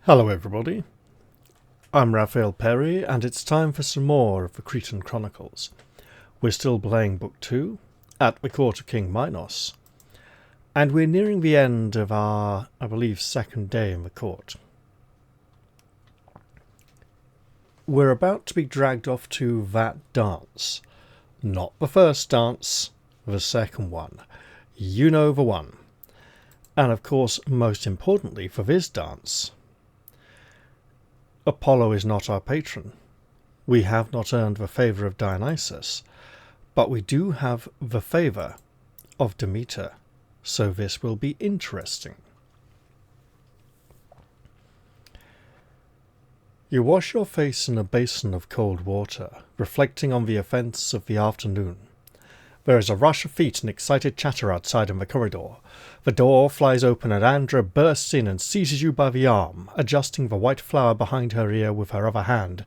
Hello everybody, I'm Raphael Perry and it's time for some more of the Cretan Chronicles. We're still playing Book 2 at the court of King Minos, and we're nearing the end of our, I believe, second day in the court. We're about to be dragged off to that dance. Not the first dance, the second one. You know the one. And of course, most importantly for this dance, Apollo is not our patron. We have not earned the favour of Dionysus, but we do have the favour of Demeter, so this will be interesting. You wash your face in a basin of cold water, reflecting on the events of the afternoon. There is a rush of feet and excited chatter outside in the corridor. The door flies open and Andra bursts in and seizes you by the arm, adjusting the white flower behind her ear with her other hand.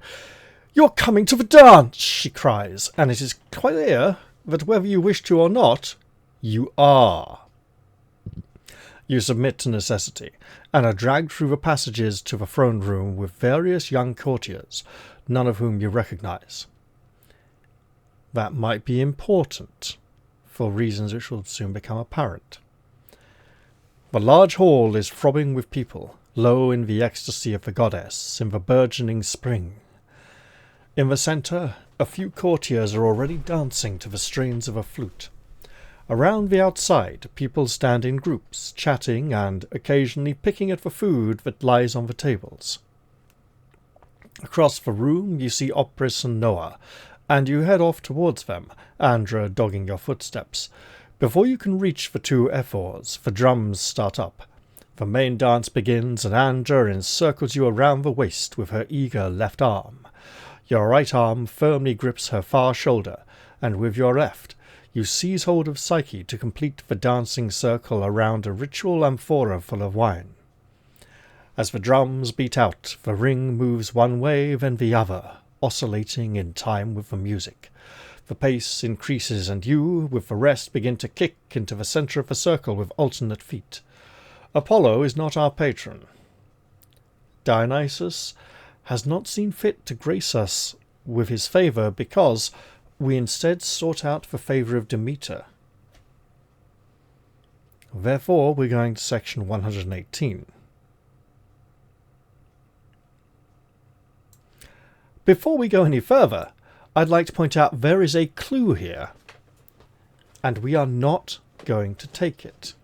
"You're coming to the dance!" she cries, and it is clear that whether you wish to or not, you are. You submit to necessity, and are dragged through the passages to the throne room with various young courtiers, none of whom you recognize. That might be important, for reasons which will soon become apparent. The large hall is throbbing with people, low in the ecstasy of the goddess, in the burgeoning spring. In the centre, a few courtiers are already dancing to the strains of a flute. Around the outside, people stand in groups, chatting and occasionally picking at the food that lies on the tables. Across the room you see Opris and Noah, and you head off towards them, Andra dogging your footsteps. Before you can reach the two ephors, the drums start up. The main dance begins, and Andra encircles you around the waist with her eager left arm. Your right arm firmly grips her far shoulder, and with your left, you seize hold of Psyche to complete the dancing circle around a ritual amphora full of wine. As the drums beat out, the ring moves one way, then the other, oscillating in time with the music. The pace increases, and you, with the rest, begin to kick into the centre of the circle with alternate feet. Apollo is not our patron. Dionysus has not seen fit to grace us with his favour because we instead sought out the favour of Demeter. Therefore, we're going to section 118. Before we go any further, I'd like to point out there is a clue here, and we are not going to take it.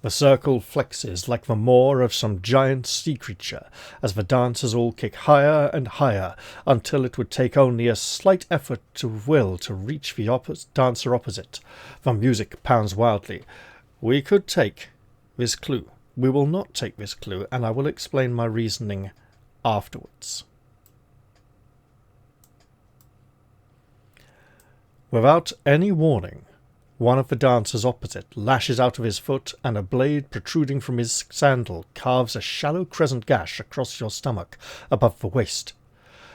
The circle flexes like the maw of some giant sea creature as the dancers all kick higher and higher until it would take only a slight effort of will to reach the dancer opposite. The music pounds wildly. We could take this clue. We will not take this clue, and I will explain my reasoning afterwards. Without any warning, one of the dancers opposite lashes out of his foot, and a blade protruding from his sandal carves a shallow crescent gash across your stomach above the waist.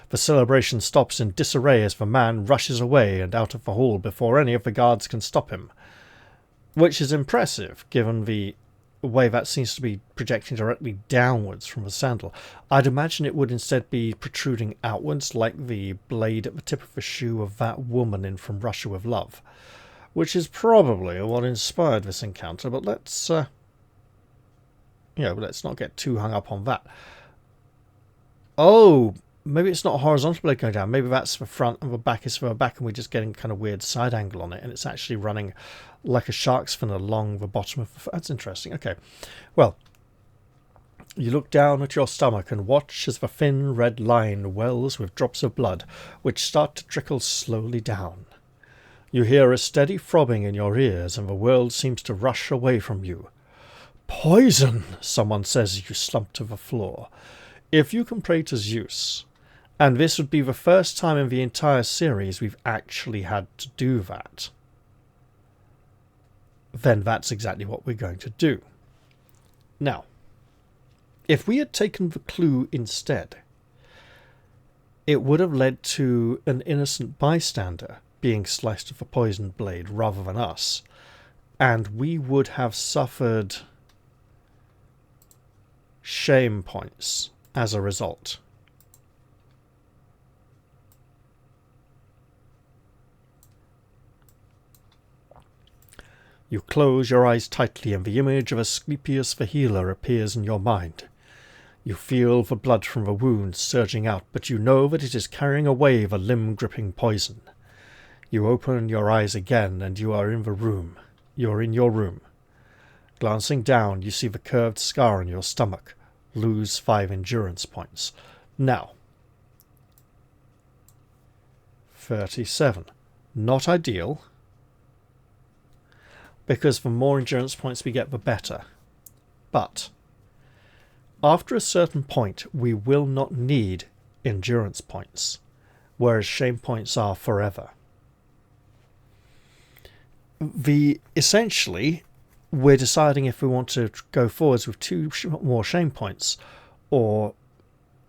The celebration stops in disarray as the man rushes away and out of the hall before any of the guards can stop him, which is impressive given the way that seems to be projecting directly downwards from the sandal. I'd imagine it would instead be protruding outwards like the blade at the tip of the shoe of that woman in From Russia with Love, which is probably what inspired this encounter, but let's not get too hung up on that. Oh, maybe it's not a horizontal blade going down. Maybe that's the front and the back is for the back, and we're just getting kind of weird side angle on it, and it's actually running like a shark's fin along the bottom of the... That's interesting. Okay. Well, you look down at your stomach and watch as the thin red line wells with drops of blood, which start to trickle slowly down. You hear a steady throbbing in your ears, and the world seems to rush away from you. "Poison!" someone says as you slump to the floor. If you can pray to Zeus, and this would be the first time in the entire series we've actually had to do that, then that's exactly what we're going to do. Now, if we had taken the clue instead, it would have led to an innocent bystander being sliced with a poisoned blade rather than us, and we would have suffered shame points as a result. You close your eyes tightly and the image of Asclepius the healer appears in your mind. You feel the blood from the wound surging out, but you know that it is carrying away the limb-gripping poison. You open your eyes again and you are in the room. You are in your room. Glancing down, you see the curved scar on your stomach. Lose 5 endurance points. Now, 37. Not ideal, because the more endurance points we get, the better. But after a certain point, we will not need endurance points, whereas shame points are forever. Essentially, we're deciding if we want to go forwards with 2 more shame points or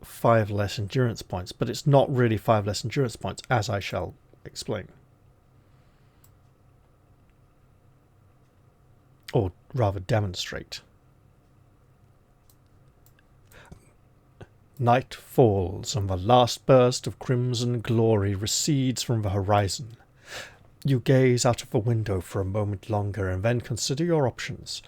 5 less endurance points, but it's not really 5 less endurance points, as I shall explain. Or rather demonstrate. Night falls, and the last burst of crimson glory recedes from the horizon. You gaze out of the window for a moment longer and then consider your options.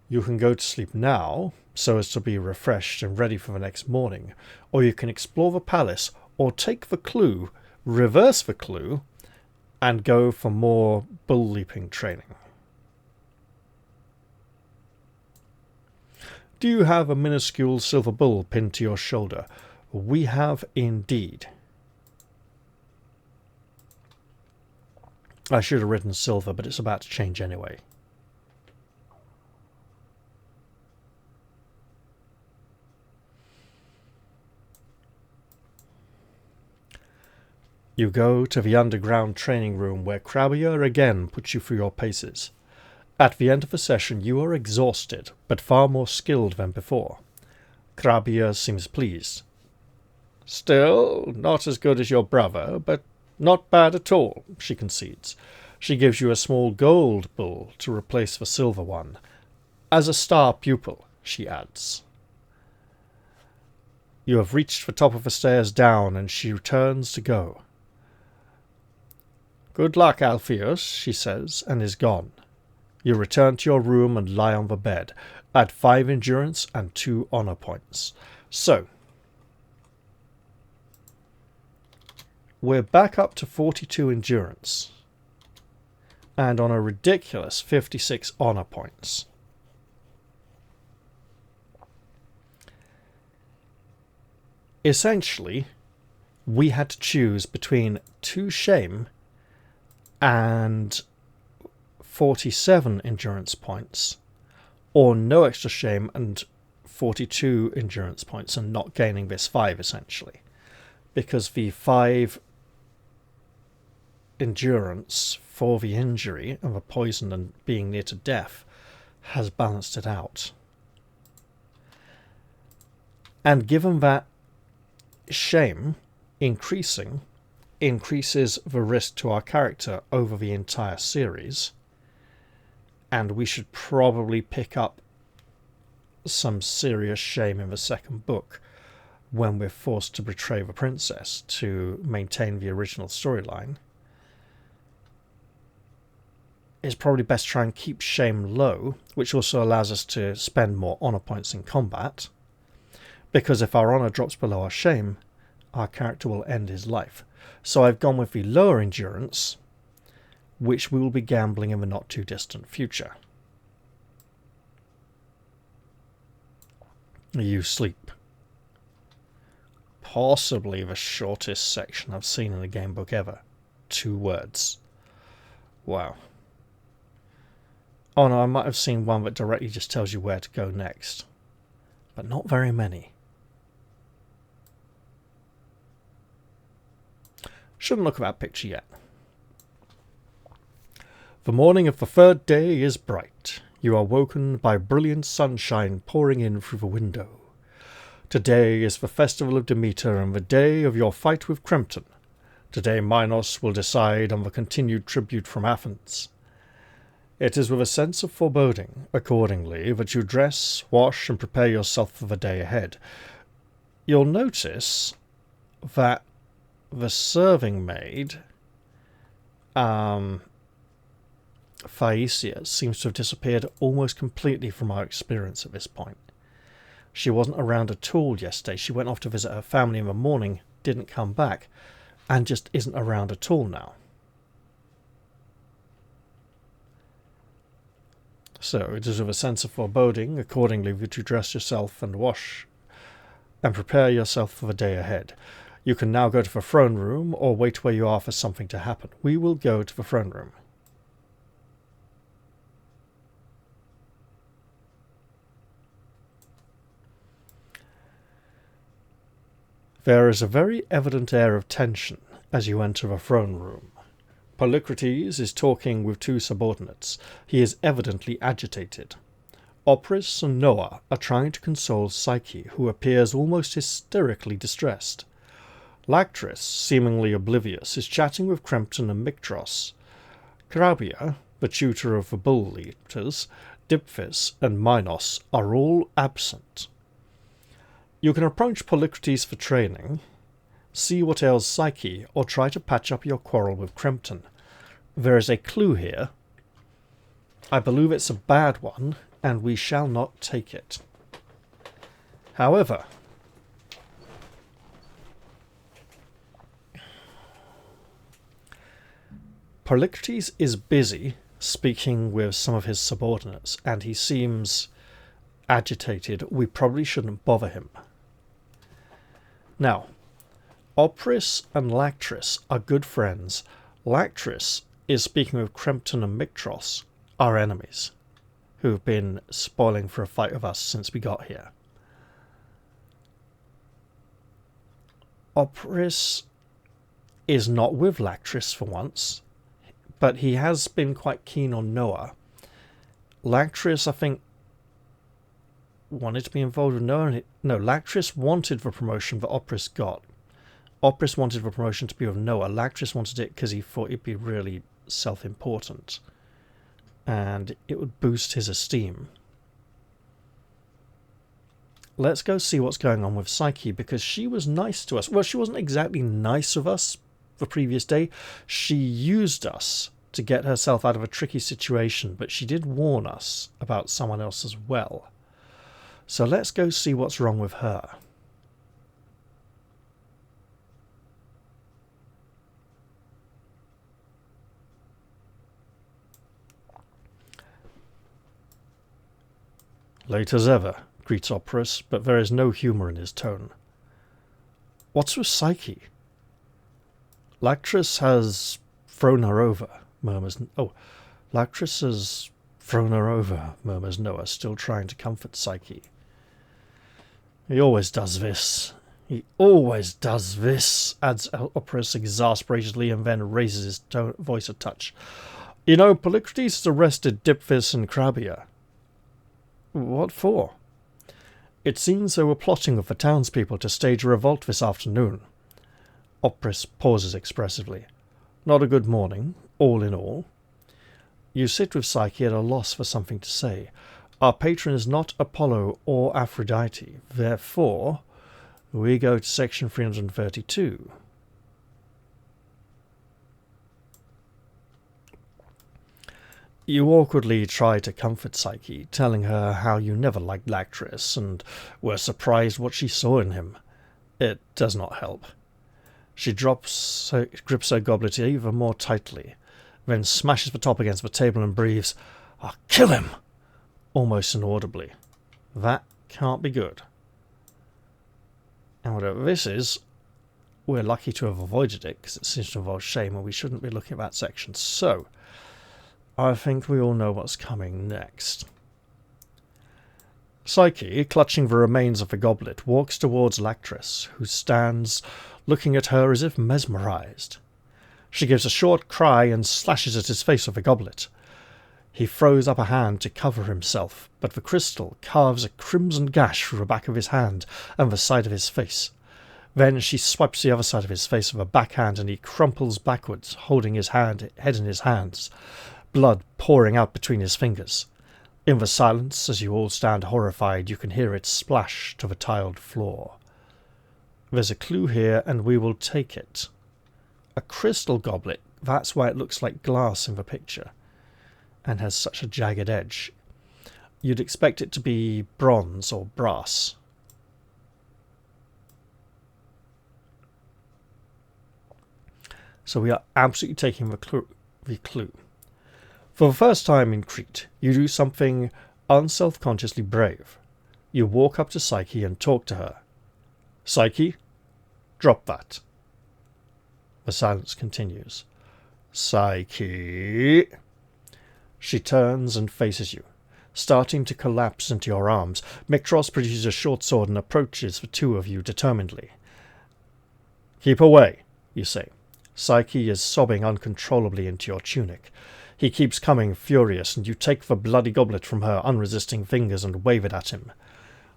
You can go to sleep now, so as to be refreshed and ready for the next morning, or you can explore the palace, or take the clue, reverse the clue, and go for more bull leaping training. Do you have a minuscule silver bull pinned to your shoulder? We have indeed. I should have written silver, but it's about to change anyway. You go to the underground training room where Crabbier again puts you through your paces. At the end of the session you are exhausted, but far more skilled than before. Crabbier seems pleased. Still not as good as your brother, but not bad at all, she concedes. She gives you a small gold bull to replace the silver one. As a star pupil, she adds. You have reached the top of the stairs down, and she turns to go. Good luck, Altheus, she says, and is gone. You return to your room and lie on the bed. Add 5 endurance and 2 honor points. So, we're back up to 42 endurance. And on a ridiculous 56 honor points. Essentially, we had to choose between 2 shame and 47 endurance points, or no extra shame and 42 endurance points and not gaining this 5 essentially, because the 5 endurance for the injury and the poison and being near to death has balanced it out. And given that shame increases the risk to our character over the entire series, and we should probably pick up some serious shame in the second book when we're forced to betray the princess to maintain the original storyline. It's probably best to try and keep shame low, which also allows us to spend more honor points in combat, because if our honor drops below our shame, our character will end his life. So I've gone with the lower endurance, which we will be gambling in the not too distant future. You sleep. Possibly the shortest section I've seen in a game book ever. 2 words. Wow. Oh no, I might have seen one that directly just tells you where to go next. But not very many. Shouldn't look at that picture yet. The morning of the 3rd day is bright. You are woken by brilliant sunshine pouring in through the window. Today is the festival of Demeter and the day of your fight with Today Minos will decide on the continued tribute from Athens. It is with a sense of foreboding, accordingly, that you dress, wash, and prepare yourself for the day ahead. You'll notice that the serving maid, Theseus, seems to have disappeared almost completely from our experience at this point. She wasn't around at all yesterday. She went off to visit her family in the morning, didn't come back, and just isn't around at all now. So it is with a sense of foreboding, accordingly, that you dress yourself and wash and prepare yourself for the day ahead. You can now go to the throne room or wait where you are for something to happen. We will go to the throne room. There is a very evident air of tension as you enter the throne room. Polycrates is talking with two subordinates. He is evidently agitated. Opris and Noah are trying to console Psyche, who appears almost hysterically distressed. Lactris, seemingly oblivious, is chatting with Crempton and Mictros. Crabia, the tutor of the bull eaters, Diphis, and Minos are all absent. You can approach Polycrates for training, see what ails Psyche, or try to patch up your quarrel with Crempton. There is a clue here. I believe it's a bad one, and we shall not take it. However, Polycrates is busy speaking with some of his subordinates, and he seems agitated. We probably shouldn't bother him. Now, Opris and Lactris are good friends. Lactris is speaking with Crempton and Mictros, our enemies, who've been spoiling for a fight with us since we got here. Opris is not with Lactris for once, but he has been quite keen on Noah. Lactris, I think, wanted to be involved with Noah. No, Lactris wanted the promotion that Opris got. Opris wanted the promotion to be with Noah. Lactris wanted it because he thought it'd be really self-important, and it would boost his esteem. Let's go see what's going on with Psyche, because she was nice to us. Well, she wasn't exactly nice with us the previous day. She used us to get herself out of a tricky situation, but she did warn us about someone else as well. So let's go see what's wrong with her. Late as ever, greets Opris, but there is no humour in his tone. What's with Psyche? Lactris has thrown her over, murmurs... Oh, Lactris has thrown her over, murmurs Noah, still trying to comfort Psyche. He always does this. He always does this, adds Opris exasperatedly, and then raises his voice a touch. You know, Polycrates has arrested Diphis and Crabia. What for? It seems they were plotting with the townspeople to stage a revolt this afternoon. Opris pauses expressively. Not a good morning, all in all. You sit with Psyche at a loss for something to say. Our patron is not Apollo or Aphrodite. Therefore, we go to section 332. You awkwardly try to comfort Psyche, telling her how you never liked Lactris and were surprised what she saw in him. It does not help. She grips her goblet even more tightly, then smashes the top against the table and breathes, "I'll kill him!" almost inaudibly. That can't be good. And whatever this is, we're lucky to have avoided it, because it seems to involve shame, and we shouldn't be looking at that section. So, I think we all know what's coming next. Psyche, clutching the remains of the goblet, walks towards Lactris, who stands looking at her as if mesmerized. She gives a short cry and slashes at his face with the goblet. He throws up a hand to cover himself, but the crystal carves a crimson gash through the back of his hand and the side of his face. Then she swipes the other side of his face with a backhand, and he crumples backwards, holding his head in his hands. blood pouring out between his fingers. In the silence, as you all stand horrified, you can hear it splash to the tiled floor. There's a clue here, and we will take it. A crystal goblet, that's why it looks like glass in the picture, and has such a jagged edge. You'd expect it to be bronze or brass. So we are absolutely taking the clue. For the first time in Crete, you do something unselfconsciously brave. You walk up to Psyche and talk to her. Psyche, drop that. The silence continues. Psyche. She turns and faces you, starting to collapse into your arms. Mictros produces a short sword and approaches the two of you determinedly. Keep away, you say. Psyche is sobbing uncontrollably into your tunic. He keeps coming, furious, and you take the bloody goblet from her unresisting fingers and wave it at him.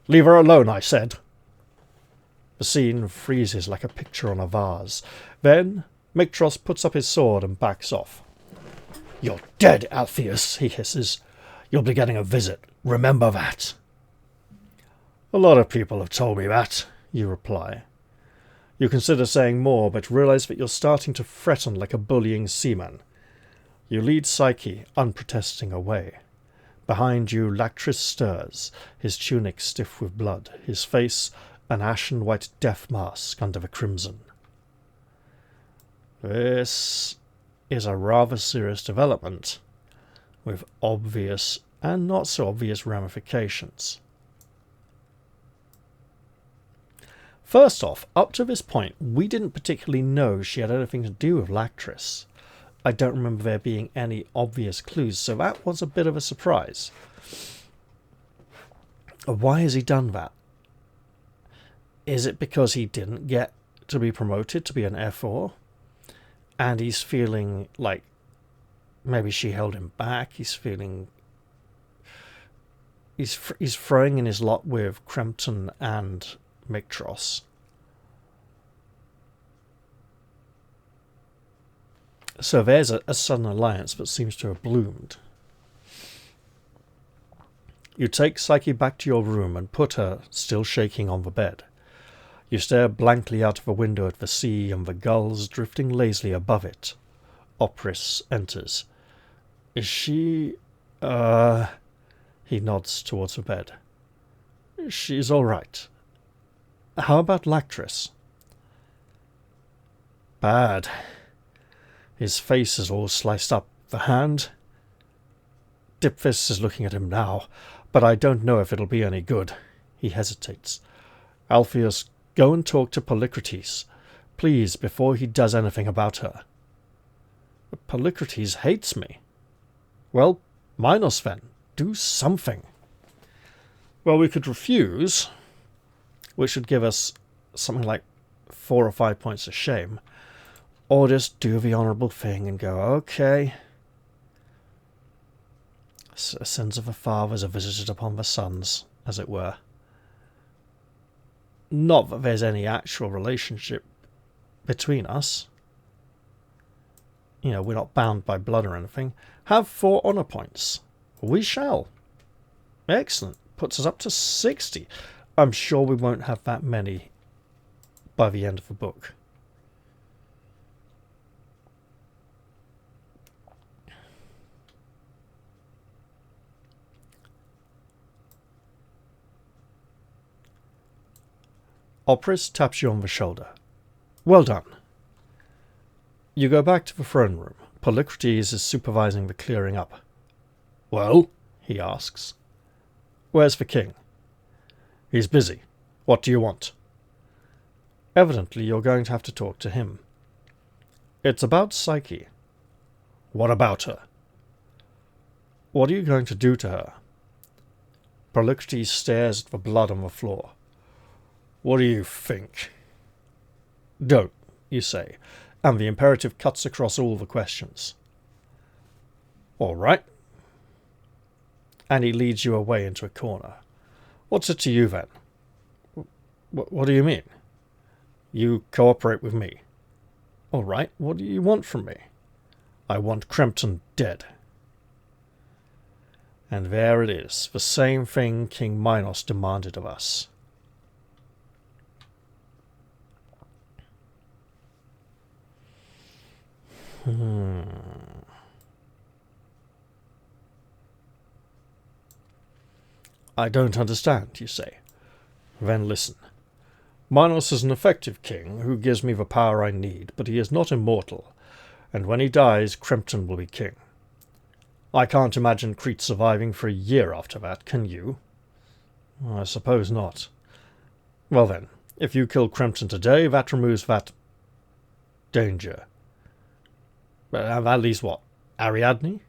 Leave her alone, I said. The scene freezes like a picture on a vase. Then Mictros puts up his sword and backs off. You're dead, Altheus, he hisses. You'll be getting a visit. Remember that. A lot of people have told me that, you reply. You consider saying more, but realize that you're starting to threaten like a bullying seaman. You lead Psyche, unprotesting, away. Behind you, Lactris stirs, his tunic stiff with blood, his face an ashen-white death mask under the crimson. This is a rather serious development, with obvious and not so obvious ramifications. First off, up to this point, we didn't particularly know she had anything to do with Lactris. I don't remember there being any obvious clues, so that was a bit of a surprise. Why has he done that? Is it because he didn't get to be promoted to be an F4? And he's feeling like maybe she held him back. He's feeling... He's throwing in his lot with Cretan and Mictros. So there's a sudden alliance that seems to have bloomed. You take Psyche back to your room and put her, still shaking, on the bed. You stare blankly out of the window at the sea and the gulls drifting lazily above it. Opris enters. Is she... He nods towards the bed. She's all right. How about Lactris? Bad. His face is all sliced up. The hand... Dipfis is looking at him now, but I don't know if it'll be any good. He hesitates. Altheus, go and talk to Polycrates, please, before he does anything about her. But Polycrates hates me. Well, Minos then. Do something. Well, we could refuse, which would give us something like 4 or 5 points of shame, or just do the honourable thing and go, okay. Sins of the fathers are visited upon the sons, as it were. Not that there's any actual relationship between us. You know, we're not bound by blood or anything. Have 4 honour points. We shall. Excellent. Puts us up to 60. I'm sure we won't have that many by the end of the book. Opris taps you on the shoulder. Well done. You go back to the throne room. Polycrates is supervising the clearing up. Well? He asks. Where's the king? He's busy. What do you want? Evidently you're going to have to talk to him. It's about Psyche. What about her? What are you going to do to her? Polycrates stares at the blood on the floor. What do you think? Don't, you say, and the imperative cuts across all the questions. All right. And he leads you away into a corner. What's it to you then? What do you mean? You cooperate with me. All right, what do you want from me? I want Cretan dead. And there it is, the same thing King Minos demanded of us. I don't understand, you say. Then listen. Minos is an effective king who gives me the power I need, but he is not immortal, and when he dies, Cretan will be king. I can't imagine Crete surviving for a year after that, can you? I suppose not. Well then, if you kill Cretan today, that removes that danger. At least what? Ariadne?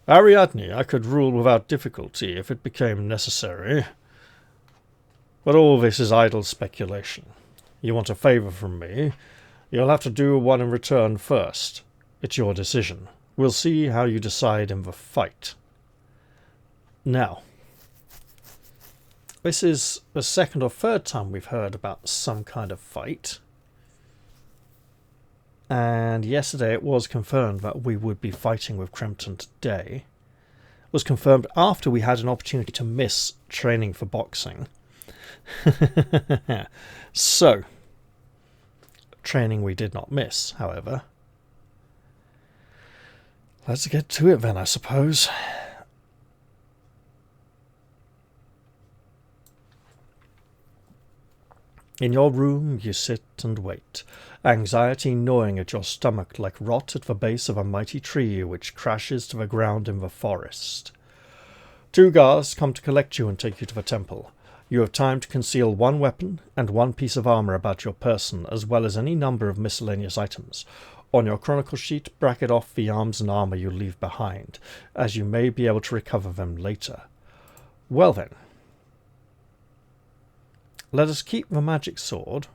Ariadne I could rule without difficulty if it became necessary. But all this is idle speculation. You want a favour from me? You'll have to do one in return first. It's your decision. We'll see how you decide in the fight. Now, this is the second or third time we've heard about some kind of fight. And yesterday it was confirmed that we would be fighting with Cretan today. It was confirmed after we had an opportunity to miss training for boxing. So, training we did not miss, however. Let's get to it then, I suppose. In your room you sit and wait, anxiety gnawing at your stomach like rot at the base of a mighty tree which crashes to the ground in the forest. 2 guards come to collect you and take you to the temple. You have time to conceal 1 weapon and 1 piece of armour about your person, as well as any number of miscellaneous items. On your chronicle sheet, bracket off the arms and armour you leave behind, as you may be able to recover them later. Well then, let us keep the magic sword.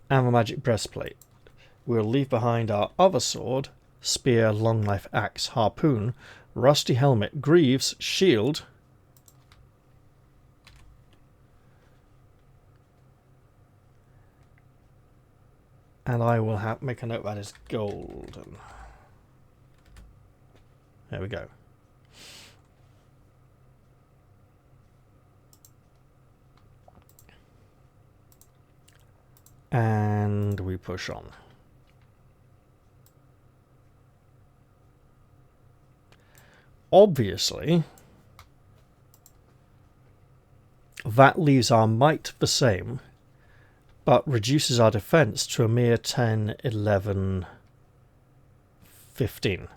And the magic breastplate. We'll leave behind our other sword, spear, long knife, axe, harpoon, rusty helmet, greaves, shield, and I will make a note that is golden. There we go. And we push on. Obviously, that leaves our might the same, but reduces our defense to a mere 10, 11, 15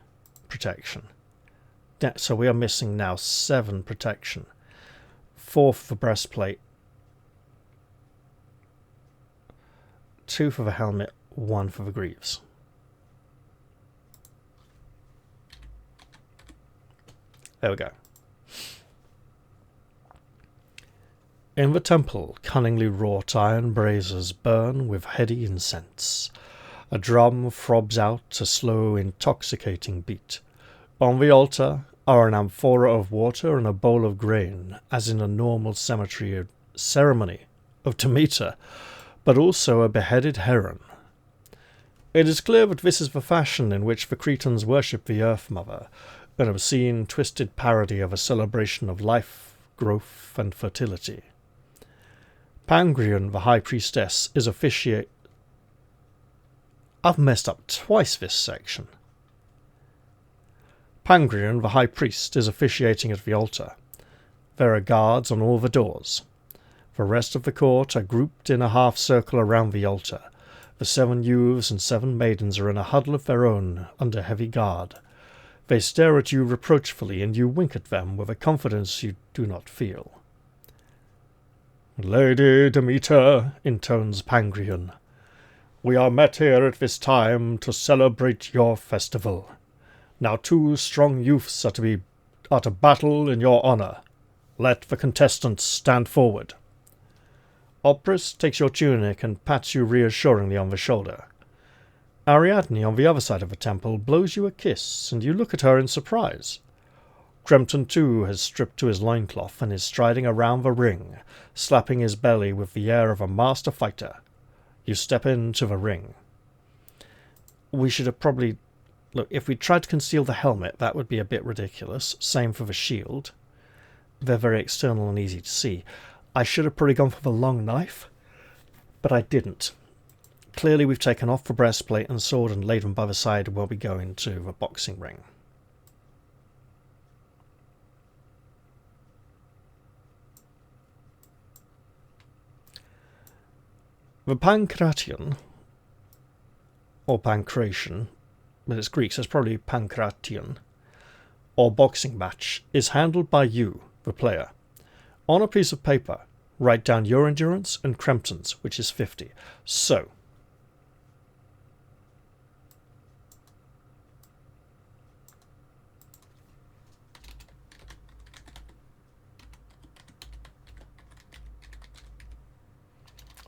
protection. So we are missing now 7 protection. 4 for the breastplate, 2 for the helmet, 1 for the greaves. There we go. In the temple, cunningly wrought iron braziers burn with heady incense. A drum throbs out a slow, intoxicating beat. On the altar are an amphora of water and a bowl of grain, as in a normal ceremony of Demeter, but also a beheaded heron. It is clear that this is the fashion in which the Cretans worship the Earth Mother, an obscene, twisted parody of a celebration of life, growth, and fertility. Pangrion, the High Priestess, is I've messed up twice this section. Pangrion, the High Priest, is officiating at the altar. There are guards on all the doors. The rest of the court are grouped in a half-circle around the altar. The 7 youths and 7 maidens are in a huddle of their own, under heavy guard. They stare at you reproachfully, and you wink at them with a confidence you do not feel. "Lady Demeter," intones Pangrion, "we are met here at this time to celebrate your festival. Now 2 strong youths are to battle in your honour. Let the contestants stand forward." Opris takes your tunic and pats you reassuringly on the shoulder. Ariadne, on the other side of the temple, blows you a kiss, and you look at her in surprise. Cretan too has stripped to his loincloth and is striding around the ring, slapping his belly with the air of a master fighter. You step into the ring. We should have probably... Look, if we tried to conceal the helmet, that would be a bit ridiculous. Same for the shield. They're very external and easy to see. I should have probably gone for the long knife, but I didn't. Clearly we've taken off the breastplate and sword and laid them by the side while we go into the boxing ring. The Pancratian, or Pancration, but it's Greek, so it's probably Pancration, or boxing match, is handled by you, the player. On a piece of paper, write down your endurance and Cretan's, which is 50. So,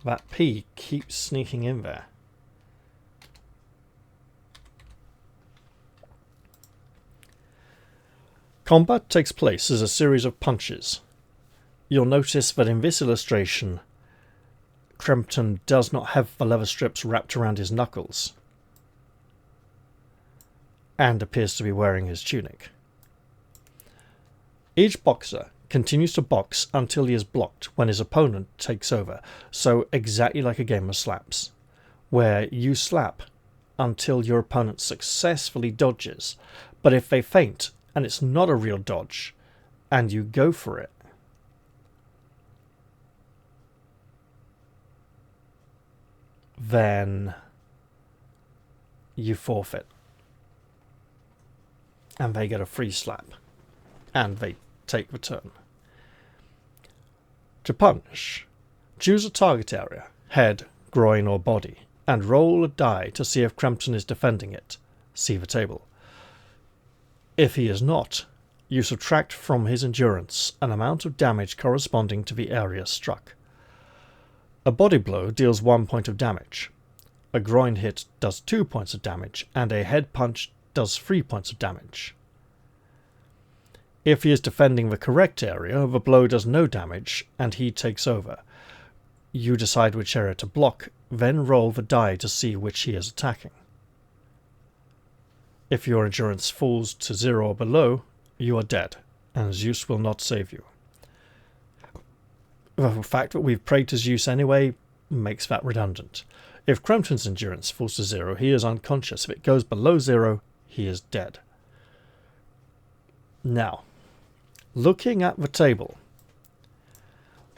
that P keeps sneaking in there. Combat takes place as a series of punches. You'll notice that in this illustration, Cretan does not have the leather strips wrapped around his knuckles, and appears to be wearing his tunic. Each boxer continues to box until he is blocked when his opponent takes over, so exactly like a game of slaps, where you slap until your opponent successfully dodges, but if they feint and it's not a real dodge, and you go for it, then you forfeit. And they get a free slap. And they take the turn. To punch, choose a target area, head, groin or body, and roll a die to see if Cretan is defending it. See the table. If he is not, you subtract from his endurance an amount of damage corresponding to the area struck. A body blow deals 1 point of damage. A groin hit does 2 points of damage, and a head punch does 3 points of damage. If he is defending the correct area, the blow does no damage, and he takes over. You decide which area to block, then roll the die to see which he is attacking. If your endurance falls to 0 or below, you are dead, and Zeus will not save you. The fact that we've prayed to Zeus anyway makes that redundant. If Cretan's endurance falls to 0, he is unconscious. If it goes below 0, he is dead. Now, looking at the table,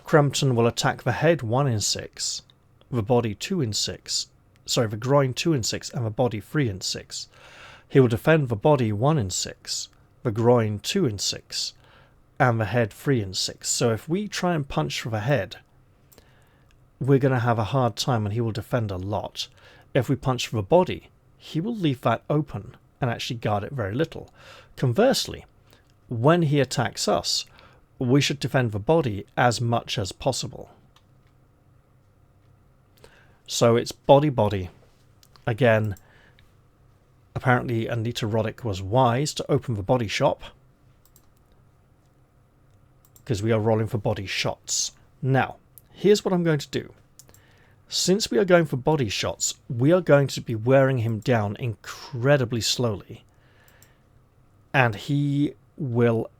Cretan will attack the head 1 in 6, the body 2 in 6, the groin 2 in 6, and the body 3 in 6. He will defend the body 1 in 6, the groin 2 in 6, and the head 3 in 6. So if we try and punch for the head, we're going to have a hard time and he will defend a lot. If we punch for the body, he will leave that open and actually guard it very little. Conversely, when he attacks us, we should defend the body as much as possible. So it's body. Again, apparently Anita Roddick was wise to open the body shop, because we are rolling for body shots. Now, here's what I'm going to do. Since we are going for body shots, we are going to be wearing him down incredibly slowly. And he will...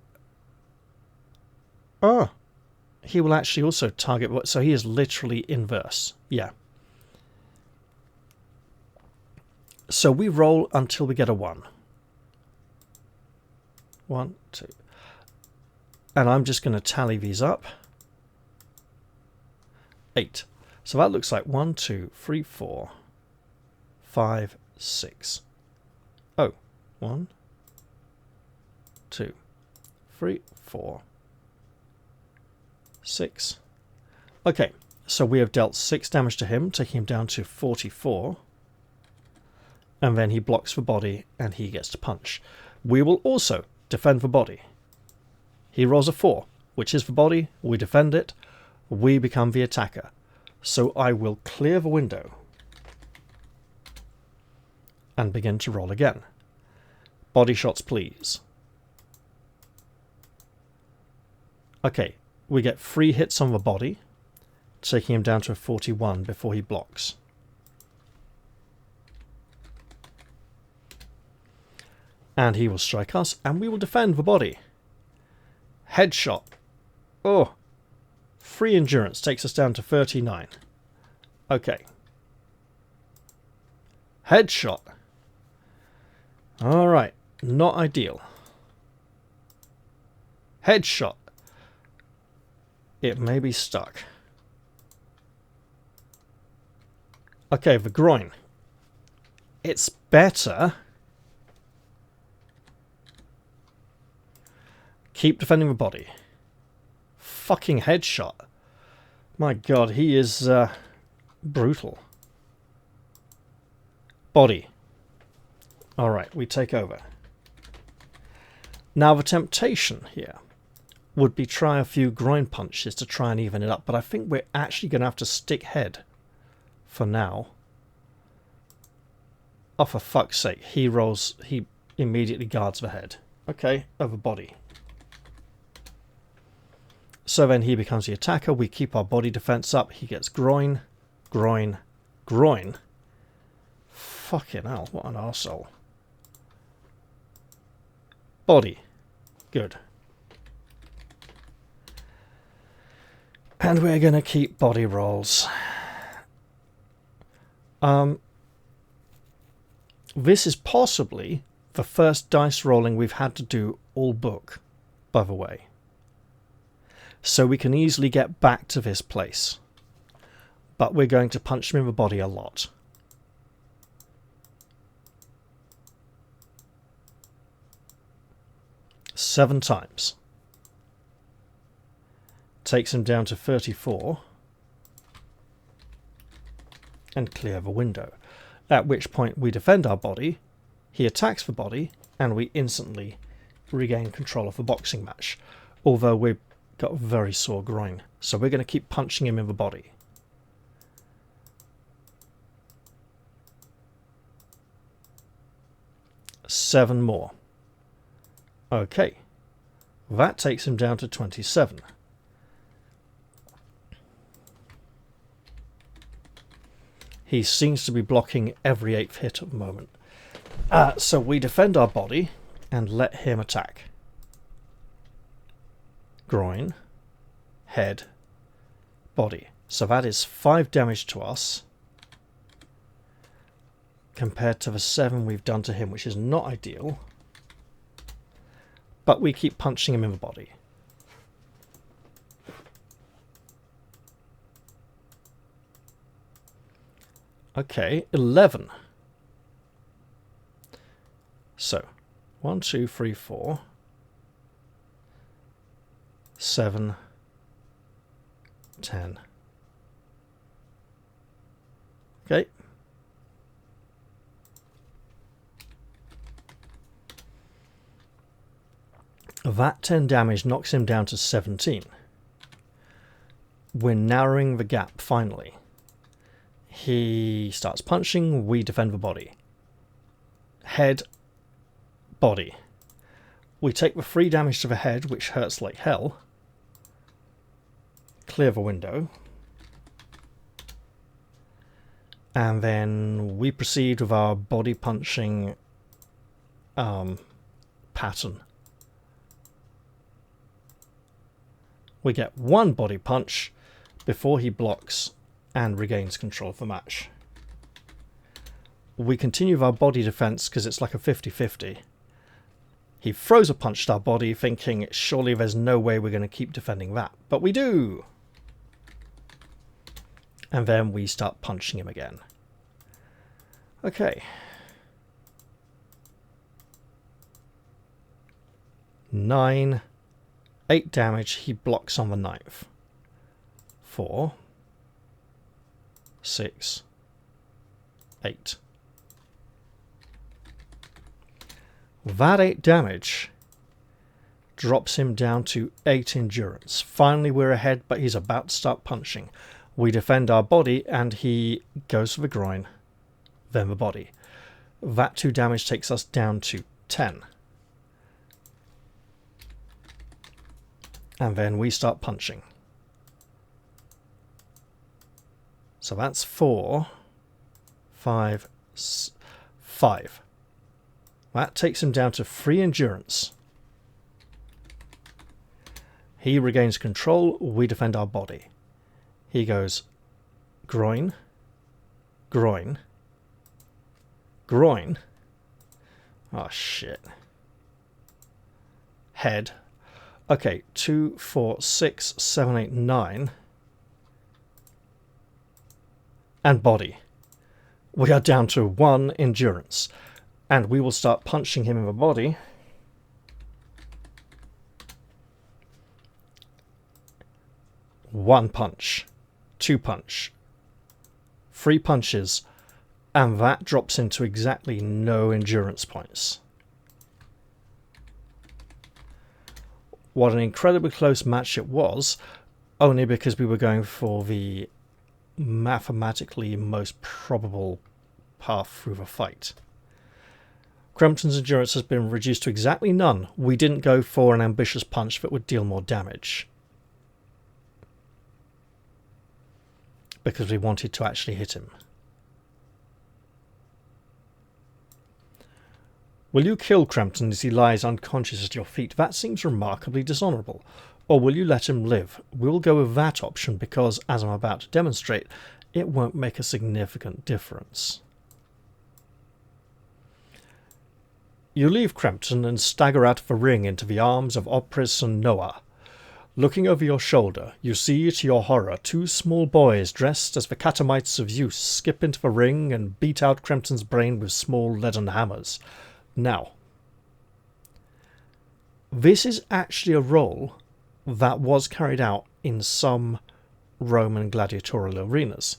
he will actually also target... So he is literally inverse. Yeah. So we roll until we get a 1. 1, 2. And I'm just going to tally these up. 8. So that looks like 1, 2, 3, 4, 5, 6. Oh, 1, 2, 3, 4, 6. Okay, so we have dealt 6 damage to him, taking him down to 44. And then he blocks the body and he gets to punch. We will also defend the body. He rolls a 4, which is the body. We defend it. We become the attacker. So I will clear the window and begin to roll again. Body shots, please. Okay, we get 3 hits on the body, taking him down to a 41 before he blocks. And he will strike us, and we will defend the body. Headshot. Oh. 3 endurance takes us down to 39. Okay. Headshot. Alright. Not ideal. Headshot. It may be stuck. Okay, the groin. It's better. Keep defending the body. Fucking headshot. My god, he is brutal. Body. Alright, we take over. Now the temptation here would be try a few groin punches to try and even it up, but I think we're actually going to have to stick head for now. Oh, for fuck's sake, he immediately guards the head. Okay, over body. So then he becomes the attacker, we keep our body defense up, he gets groin, groin, groin. Fucking hell, what an arsehole. Body. Good. And we're going to keep body rolls. This is possibly the first dice rolling we've had to do all book, by the way. So we can easily get back to this place. But we're going to punch him in the body a lot. Seven times. Takes him down to 34. And clear the window. At which point we defend our body, he attacks the body, and we instantly regain control of the boxing match. Although we've got a very sore groin. So we're going to keep punching him in the body. Seven more. Okay. That takes him down to 27. He seems to be blocking every 8th hit at the moment. So we defend our body and let him attack. Groin, head, body. So that is 5 damage to us compared to the 7 we've done to him, which is not ideal. But we keep punching him in the body. Okay, 11. So, 1, 2, 3, 4, 7, 10. Okay. That 10 damage knocks him down to 17. We're narrowing the gap finally. He starts punching, we defend the body. Head, body. We take the 3 damage to the head, which hurts like hell. Clear the window. And then we proceed with our body punching pattern. We get 1 body punch before he blocks and regains control of the match. We continue with our body defense because it's like a 50-50. He throws a punch at our body thinking surely there's no way we're going to keep defending that. But we do! And then we start punching him again. Okay. 9, 8 damage, he blocks on the 9th. 4, 6, 8. That 8 damage drops him down to 8 endurance. Finally we're ahead, but he's about to start punching. We defend our body and he goes for the groin, then the body. That 2 damage takes us down to 10. And then we start punching. So that's 4, 5, 5. That takes him down to 3 endurance. He regains control, we defend our body. He goes groin, groin, groin. Oh shit. Head. Okay, 2, 4, 6, 7, 8, 9. And body. We are down to 1 endurance. And we will start punching him in the body. One punch. 2 punch. 3 punches. And that drops into exactly no endurance points. What an incredibly close match it was, only because we were going for the mathematically most probable path through the fight. Crampton's endurance has been reduced to exactly none. We didn't go for an ambitious punch that would deal more damage, because we wanted to actually hit him. Will you kill Crampton as he lies unconscious at your feet? That seems remarkably dishonourable. Or will you let him live? We'll go with that option because, as I'm about to demonstrate, it won't make a significant difference. You leave Crampton and stagger out of the ring into the arms of Opris and Noah. Looking over your shoulder, you see to your horror 2 small boys dressed as the catamites of Zeus skip into the ring and beat out Crampton's brain with small leaden hammers. Now, this is actually a role that was carried out in some Roman gladiatorial arenas.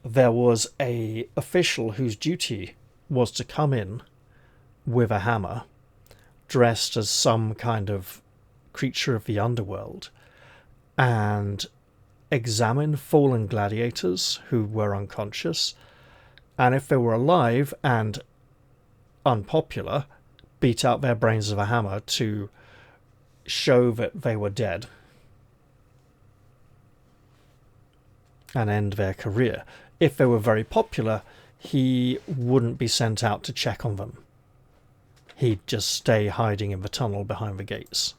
There was an official whose duty was to come in with a hammer, dressed as some kind of creature of the underworld, and examine fallen gladiators who were unconscious, and if they were alive and unpopular, beat out their brains with a hammer to show that they were dead and end their career. If they were very popular, he wouldn't be sent out to check on them. He'd just stay hiding in the tunnel behind the gates.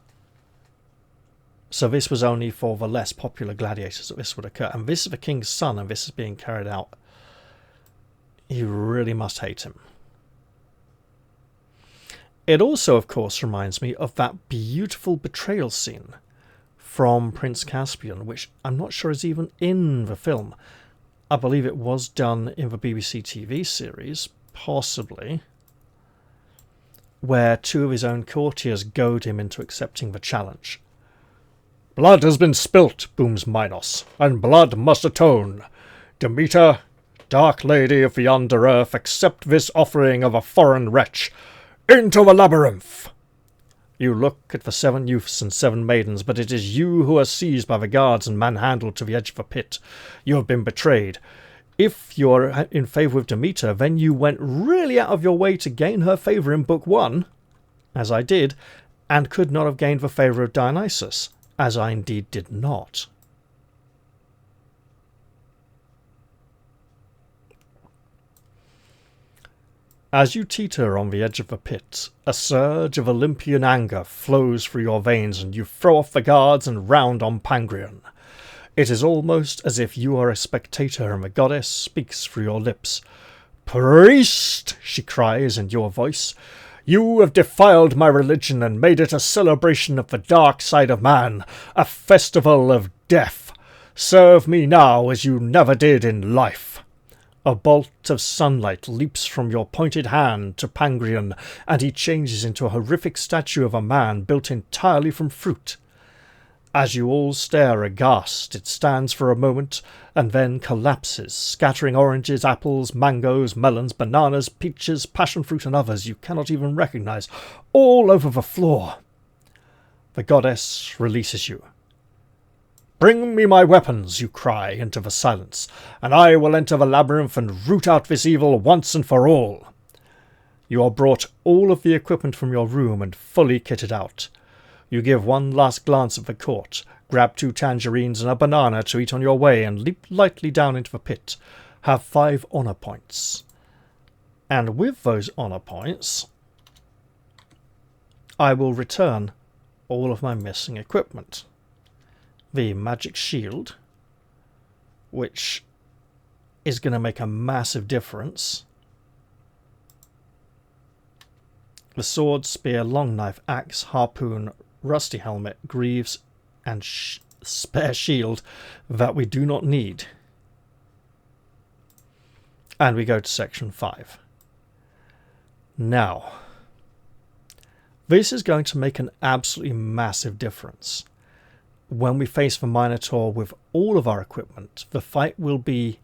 So this was only for the less popular gladiators that this would occur. And this is the king's son, and this is being carried out. You really must hate him. It also, of course, reminds me of that beautiful betrayal scene from Prince Caspian, which I'm not sure is even in the film. I believe it was done in the BBC TV series, possibly, where 2 of his own courtiers goad him into accepting the challenge. "Blood has been spilt," booms Minos, "and blood must atone. Demeter, dark lady of the under-earth, accept this offering of a foreign wretch. Into the labyrinth!" You look at the 7 youths and 7 maidens, but it is you who are seized by the guards and manhandled to the edge of the pit. You have been betrayed. If you are in favour of Demeter, then you went really out of your way to gain her favour in Book 1, as I did, and could not have gained the favour of Dionysus, as I indeed did not. As you teeter on the edge of the pit, a surge of Olympian anger flows through your veins, and you throw off the guards and round on Pangrion. It is almost as if you are a spectator and the goddess speaks through your lips. "Priest," she cries in your voice, "you have defiled my religion and made it a celebration of the dark side of man, a festival of death. Serve me now as you never did in life." A bolt of sunlight leaps from your pointed hand to Pangrion, and he changes into a horrific statue of a man built entirely from fruit. As you all stare aghast, it stands for a moment, and then collapses, scattering oranges, apples, mangoes, melons, bananas, peaches, passion fruit, and others you cannot even recognize, all over the floor. The goddess releases you. "Bring me my weapons," you cry into the silence, "and I will enter the labyrinth and root out this evil once and for all." You are brought all of the equipment from your room and fully kitted out. You give one last glance at the court, grab 2 tangerines and a banana to eat on your way, and leap lightly down into the pit. Have 5 honor points. And with those honor points, I will return all of my missing equipment. The magic shield, which is going to make a massive difference. The sword, spear, long knife, axe, harpoon, rusty helmet, greaves, and spare shield that we do not need. And we go to section 5. Now, this is going to make an absolutely massive difference. When we face the Minotaur with all of our equipment, the fight will be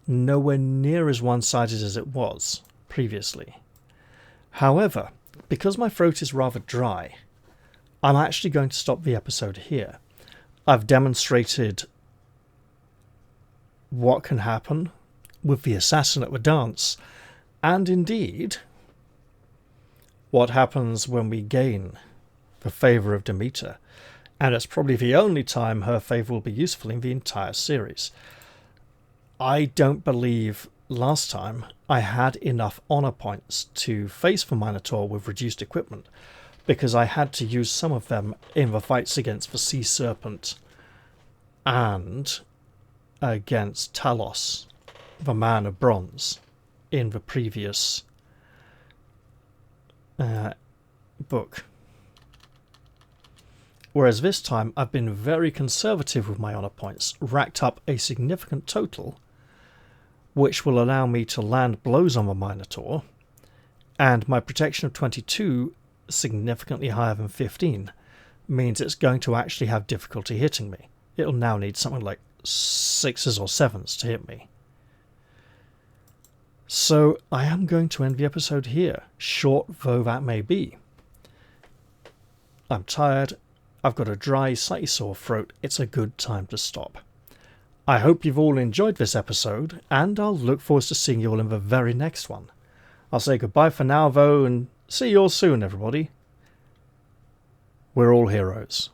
nowhere near as one-sided as it was previously. However, because my throat is rather dry, I'm actually going to stop the episode here. I've demonstrated what can happen with the assassin at the dance, and indeed what happens when we gain the Favour of Demeter, and it's probably the only time her favour will be useful in the entire series. I don't believe last time I had enough honour points to face the Minotaur with reduced equipment, because I had to use some of them in the fights against the Sea Serpent and against Talos, the Man of Bronze, in the previous book. Whereas this time I've been very conservative with my honour points, racked up a significant total, which will allow me to land blows on the Minotaur, and my protection of 22, significantly higher than 15, means it's going to actually have difficulty hitting me. It'll now need something like 6s or 7s to hit me. So I am going to end the episode here, short though that may be. I'm tired, I've got a dry, slightly sore throat, it's a good time to stop. I hope you've all enjoyed this episode, and I'll look forward to seeing you all in the very next one. I'll say goodbye for now though, and see you all soon everybody. We're all heroes.